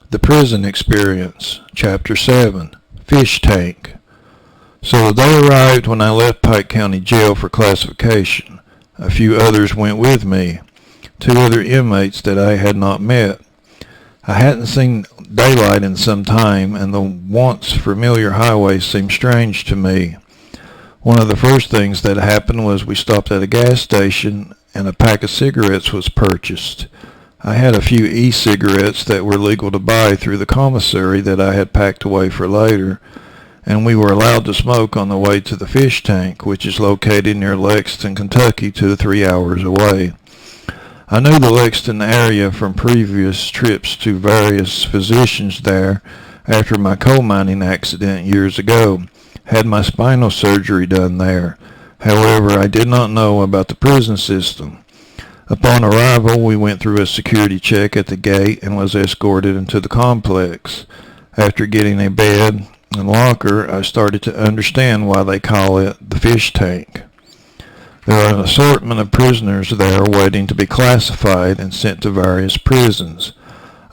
The Prison Experience, Chapter 7, Fish Tank. So the day arrived when I left Pike County Jail for classification. A few others went with me, 2 other inmates that I had not met. I hadn't seen daylight in some time, and the once familiar highway seemed strange to me. One of the first things that happened was we stopped at a gas station and a pack of cigarettes was purchased. I had a few e-cigarettes that were legal to buy through the commissary that I had packed away for later, and we were allowed to smoke on the way to the fish tank, which is located near Lexington, Kentucky, 2 to 3 hours away. I knew the Lexington area from previous trips to various physicians there after my coal mining accident years ago. Had my spinal surgery done there. However, I did not know about the prison system. Upon arrival, we went through a security check at the gate and was escorted into the complex. After getting a bed and locker, I started to understand why they call it the fish tank. There are an assortment of prisoners there waiting to be classified and sent to various prisons.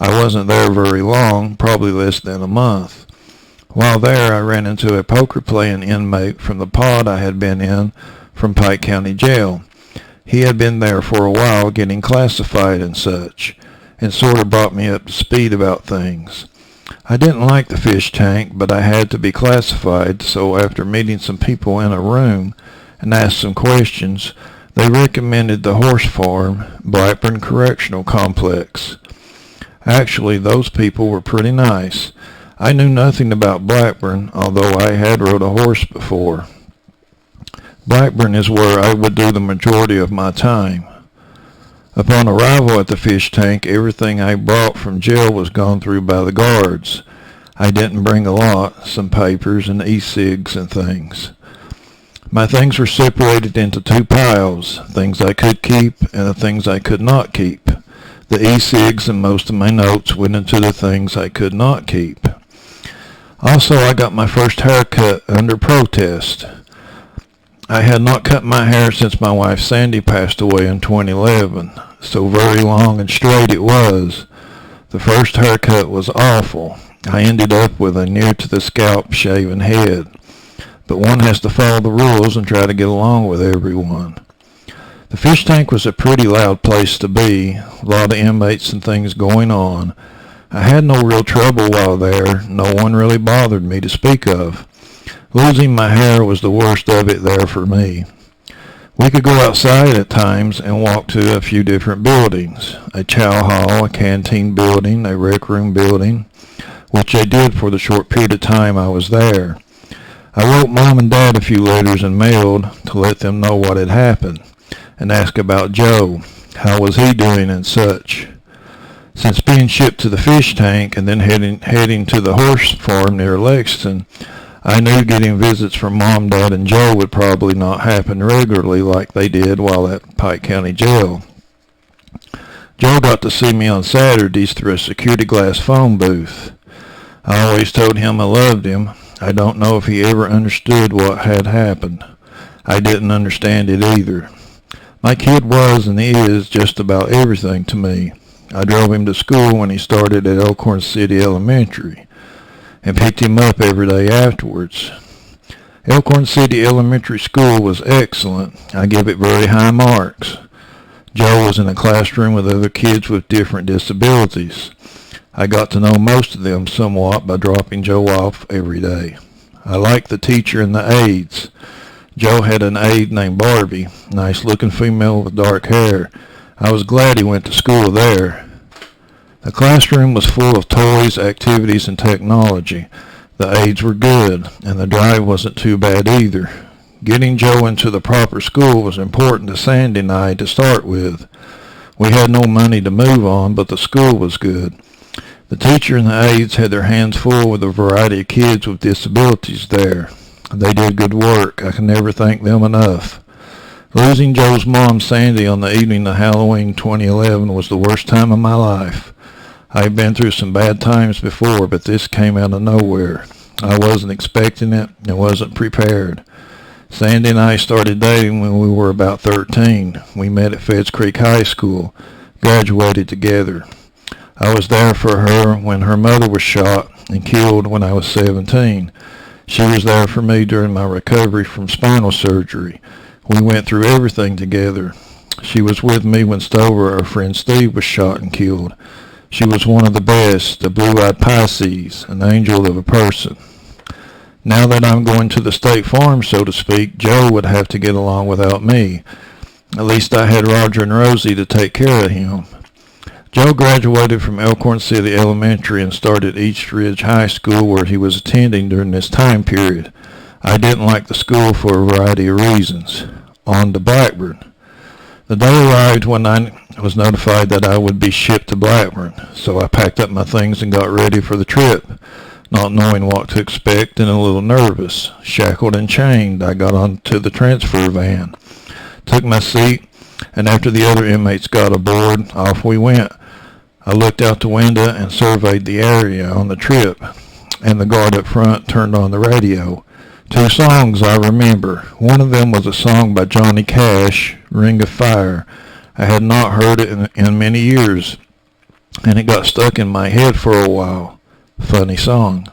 I wasn't there very long, probably less than a month. While there, I ran into a poker-playing inmate from the pod I had been in from Pike County Jail. He had been there for a while getting classified and such, and sort of brought me up to speed about things. I didn't like the fish tank, but I had to be classified, so after meeting some people in a room and asked some questions, they recommended the horse farm, Blackburn Correctional Complex. Actually, those people were pretty nice. I knew nothing about Blackburn, although I had rode a horse before. Blackburn is where I would do the majority of my time. Upon arrival at the fish tank, everything I brought from jail was gone through by the guards. I didn't bring a lot, some papers and e-cigs and things. My things were separated into 2 piles, things I could keep and the things I could not keep. The e-cigs and most of my notes went into the things I could not keep. Also, I got my first haircut under protest. I had not cut my hair since my wife Sandy passed away in 2011, so very long and straight it was. The first haircut was awful. I ended up with a near to the scalp shaven head, but one has to follow the rules and try to get along with everyone. The fish tank was a pretty loud place to be, a lot of inmates and things going on. I had no real trouble while there, no one really bothered me to speak of. Losing my hair was the worst of it there for me. We could go outside at times and walk to a few different buildings, a chow hall, a canteen building, a rec room building, which I did for the short period of time I was there. I wrote Mom and Dad a few letters and mailed to let them know what had happened and ask about Joe, how was he doing and such. Since being shipped to the fish tank and then heading to the horse farm near Lexington, I knew getting visits from Mom, Dad, and Joe would probably not happen regularly like they did while at Pike County Jail. Joe got to see me on Saturdays through a security glass phone booth. I always told him I loved him. I don't know if he ever understood what had happened. I didn't understand it either. My kid was and is just about everything to me. I drove him to school when he started at Elkhorn City Elementary, and picked him up every day afterwards. Elkhorn City Elementary School was excellent. I give it very high marks. Joe was in a classroom with other kids with different disabilities. I got to know most of them somewhat by dropping Joe off every day. I liked the teacher and the aides. Joe had an aide named Barbie, nice-looking female with dark hair. I was glad he went to school there. The classroom was full of toys, activities, and technology. The aides were good, and the drive wasn't too bad either. Getting Joe into the proper school was important to Sandy and I to start with. We had no money to move on, but the school was good. The teacher and the aides had their hands full with a variety of kids with disabilities there. They did good work. I can never thank them enough. Losing Joe's mom, Sandy, on the evening of Halloween 2011 was the worst time of my life. I've been through some bad times before, but this came out of nowhere. I wasn't expecting it and wasn't prepared. Sandy and I started dating when we were about 13. We met at Feds Creek High School, graduated together. I was there for her when her mother was shot and killed when I was 17. She was there for me during my recovery from spinal surgery. We went through everything together. She was with me when Stover, our friend Steve, was shot and killed. She was one of the best, a blue-eyed Pisces, an angel of a person. Now that I'm going to the state farm, so to speak, Joe would have to get along without me. At least I had Roger and Rosie to take care of him. Joe graduated from Elkhorn City Elementary and started East Ridge High School, where he was attending during this time period. I didn't like the school for a variety of reasons. On to Blackburn. The day arrived when I was notified that I would be shipped to Blackburn, so I packed up my things and got ready for the trip, not knowing what to expect and a little nervous. Shackled and chained, I got onto the transfer van, took my seat, and after the other inmates got aboard, off we went. I looked out the window and surveyed the area on the trip, and the guard up front turned on the radio. 2 songs I remember. One of them was a song by Johnny Cash, Ring of Fire. I had not heard it in many years, and it got stuck in my head for a while. Funny song.